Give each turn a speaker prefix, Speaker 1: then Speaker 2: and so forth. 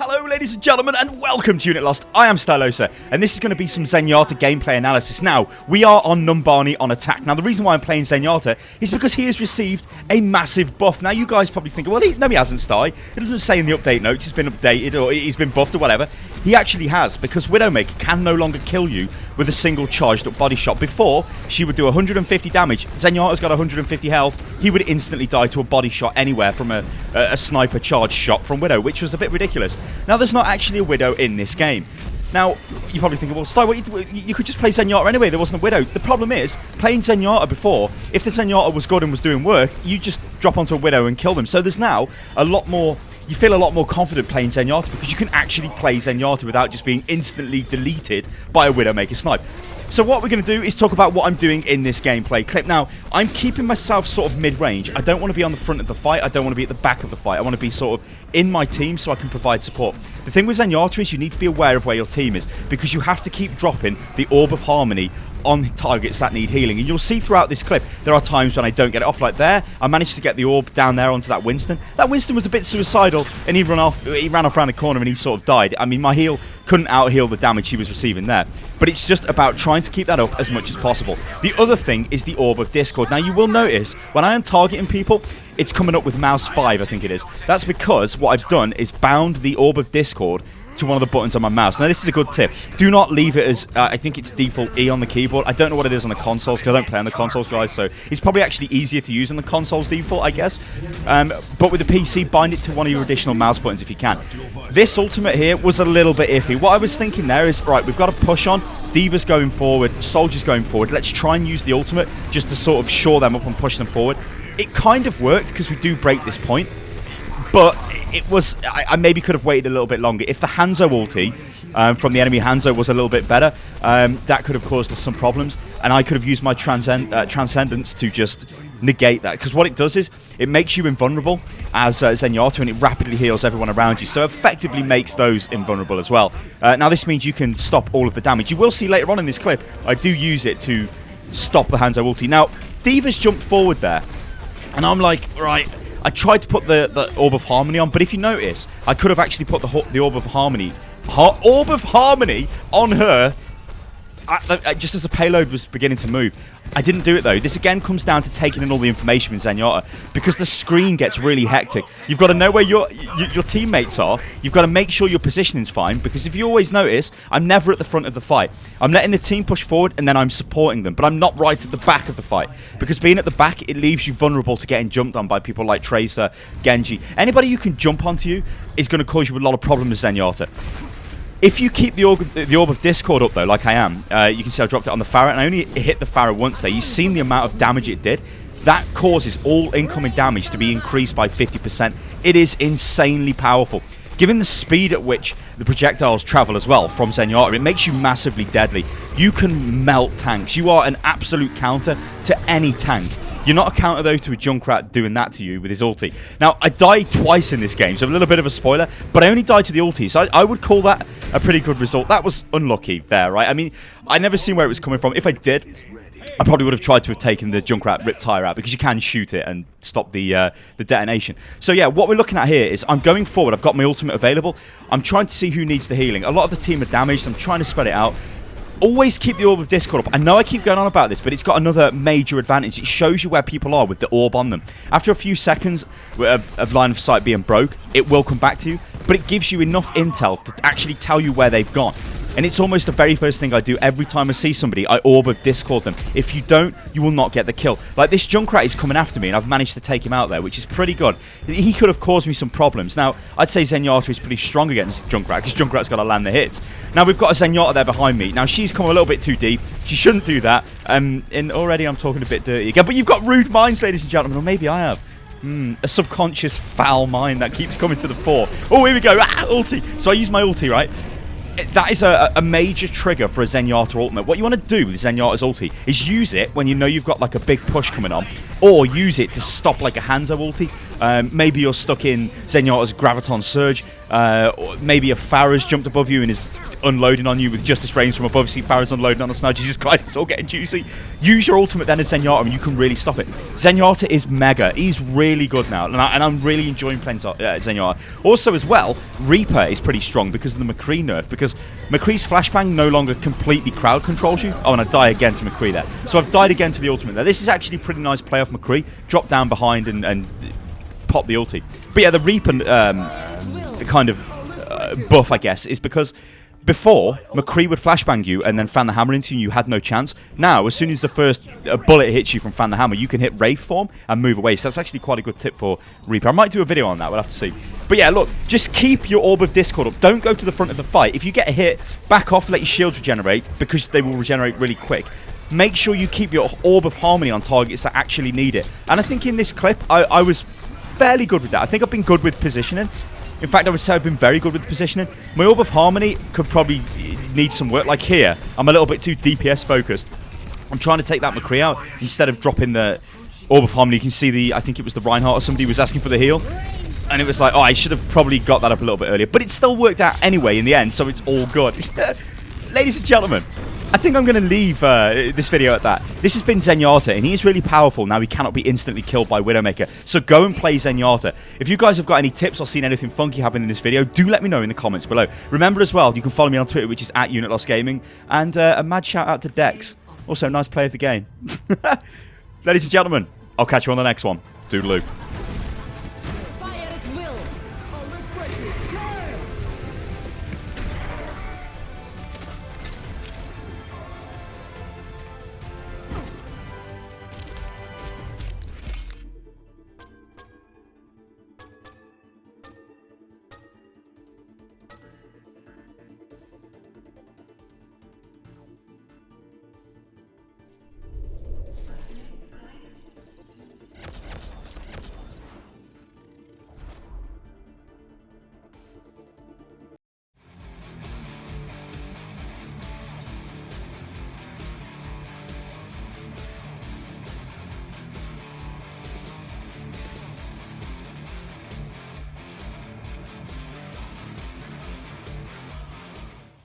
Speaker 1: Hello ladies and gentlemen and welcome to Unit Lost. I am Stylosa and this is going to be some Zenyatta gameplay analysis. Now, we are on Numbani on attack. Now the reason why I'm playing Zenyatta is because he has received a massive buff. Now you guys probably think, well no he hasn't, Sty. It doesn't say in the update notes he's been updated or he's been buffed or whatever. He actually has, because Widowmaker can no longer kill you with a single charged up body shot. Before, she would do 150 damage. Zenyatta's got 150 health. He would instantly die to a body shot anywhere from a sniper charge shot from Widow, which was a bit ridiculous. Now, there's not actually a Widow in this game. Now, you're probably thinking, well, Sty, you could just play Zenyatta anyway. There wasn't a Widow. The problem is, playing Zenyatta before, if the Zenyatta was good and was doing work, you just drop onto a Widow and kill them. So there's now a lot more... You feel a lot more confident playing Zenyatta because you can actually play Zenyatta without just being instantly deleted by a Widowmaker snipe. So what we're going to do is talk about what I'm doing in this gameplay clip. Now, I'm keeping myself sort of mid-range. I don't want to be on the front of the fight. I don't want to be at the back of the fight. I want to be sort of in my team so I can provide support. The thing with Zenyatta is you need to be aware of where your team is because you have to keep dropping the Orb of Harmony on targets that need healing. And you'll see throughout this clip, there are times when I don't get it off. Like there, I managed to get the orb down there onto that Winston. That Winston was a bit suicidal, and he ran off around the corner and he sort of died. I mean, my heal couldn't out-heal the damage he was receiving there. But it's just about trying to keep that up as much as possible. The other thing is the Orb of Discord. Now, you will notice, when I am targeting people, it's coming up with mouse 5, I think it is. That's because what I've done is bound the Orb of Discord to one of the buttons on my mouse. Now, this is a good tip. Do not leave it as, I think it's default E on the keyboard. I don't know what it is on the consoles, because I don't play on the consoles, guys, so it's probably actually easier to use on the consoles default, I guess. But with the PC, bind it to one of your additional mouse buttons if you can. This ultimate here was a little bit iffy. What I was thinking there is, right, we've got to push on. D.Va's going forward, Soldier's going forward. Let's try and use the ultimate just to sort of shore them up and push them forward. It kind of worked, because we do break this point. But it was, I maybe could have waited a little bit longer. If the Hanzo ulti from the enemy Hanzo was a little bit better, that could have caused us some problems. And I could have used my Transcendence to just negate that. Because what it does is, it makes you invulnerable as Zenyatta, and it rapidly heals everyone around you. So effectively makes those invulnerable as well. Now this means you can stop all of the damage. You will see later on in this clip, I do use it to stop the Hanzo ulti. Now, D.Va's jumped forward there. And I'm like, right... I tried to put the Orb of Harmony on, but if you notice, I could have actually put the Orb of Harmony on her just as the payload was beginning to move. I didn't do it though. This again comes down to taking in all the information with Zenyatta, because the screen gets really hectic. You've got to know where your teammates are. You've got to make sure your positioning's fine, because if you always notice, I'm never at the front of the fight. I'm letting the team push forward and then I'm supporting them, but I'm not right at the back of the fight, because being at the back, it leaves you vulnerable to getting jumped on by people like Tracer, Genji. Anybody who can jump onto you is going to cause you a lot of problems with Zenyatta. If you keep the Orb of Discord up, though, like I am, you can see I dropped it on the Pharah, and I only hit the Pharah once there. You've seen the amount of damage it did. That causes all incoming damage to be increased by 50%. It is insanely powerful. Given the speed at which the projectiles travel as well from Zenyatta, it makes you massively deadly. You can melt tanks. You are an absolute counter to any tank. You're not a counter, though, to a Junkrat doing that to you with his ulti. Now, I died twice in this game, so a little bit of a spoiler, but I only died to the ulti, so I would call that a pretty good result. That was unlucky there, right? I mean, I never seen where it was coming from. If I did, I probably would have tried to have taken the Junkrat Rip Tire out, because you can shoot it and stop the detonation. So yeah, what we're looking at here is I'm going forward. I've got my ultimate available. I'm trying to see who needs the healing. A lot of the team are damaged. I'm trying to spread it out. Always keep the Orb of Discord up. I know I keep going on about this, but it's got another major advantage. It shows you where people are with the orb on them. After a few seconds of line of sight being broke, it will come back to you, but it gives you enough intel to actually tell you where they've gone. And it's almost the very first thing I do every time I see somebody. I Orb of Discord them. If you don't, you will not get the kill. Like, this Junkrat is coming after me, and I've managed to take him out there, which is pretty good. He could have caused me some problems. Now, I'd say Zenyatta is pretty strong against Junkrat, because Junkrat's got to land the hits. Now, we've got a Zenyatta there behind me. Now, she's come a little bit too deep. She shouldn't do that. And already I'm talking a bit dirty again. But you've got rude minds, ladies and gentlemen, or maybe I have. A subconscious foul mind that keeps coming to the fore. Oh, here we go. Ah, ulti. So I use my ulti, right? That is a major trigger for a Zenyatta ultimate. What you want to do with Zenyatta's ulti is use it when you know you've got like a big push coming on, or use it to stop like a Hanzo ulti. Maybe you're stuck in Zenyatta's Graviton Surge, or maybe a Pharah's jumped above you and is unloading on you with Justice Rains from above. See Pharah's unloading on us now. Jesus Christ, it's all getting juicy. Use your ultimate then as Zenyatta and you can really stop it. Zenyatta is mega. He's really good now, and I'm really enjoying playing Zenyatta. Also as well, Reaper is pretty strong because of the McCree nerf, because McCree's flashbang no longer completely crowd controls you. Oh, and I die again to McCree there. So I've died again to the ultimate there. This is actually pretty nice play off McCree. Drop down behind and pop the ulti. But yeah, the Reaper kind of buff, I guess, is because before, McCree would flashbang you and then fan the hammer into you, and you had no chance. Now, as soon as the first bullet hits you from fan the hammer, you can hit Wraith form and move away. So that's actually quite a good tip for Reaper. I might do a video on that, we'll have to see. But yeah, look, just keep your Orb of Discord up. Don't go to the front of the fight. If you get a hit, back off, let your shields regenerate, because they will regenerate really quick. Make sure you keep your Orb of Harmony on targets that actually need it. And I think in this clip, I was fairly good with that. I think I've been good with positioning. In fact, I would say I've been very good with positioning. My Orb of Harmony could probably need some work. Like here, I'm a little bit too DPS focused. I'm trying to take that McCree out instead of dropping the Orb of Harmony. You can see I think it was the Reinhardt or somebody was asking for the heal. And it was like, oh, I should have probably got that up a little bit earlier. But it still worked out anyway in the end, so it's all good. Ladies and gentlemen, I think I'm going to leave this video at that. This has been Zenyatta, and he is really powerful. Now he cannot be instantly killed by Widowmaker. So go and play Zenyatta. If you guys have got any tips or seen anything funky happen in this video, do let me know in the comments below. Remember as well, you can follow me on Twitter, which is @UnitLostGaming. And a mad shout out to Dex. Also, nice play of the game. Ladies and gentlemen, I'll catch you on the next one. Doodaloo.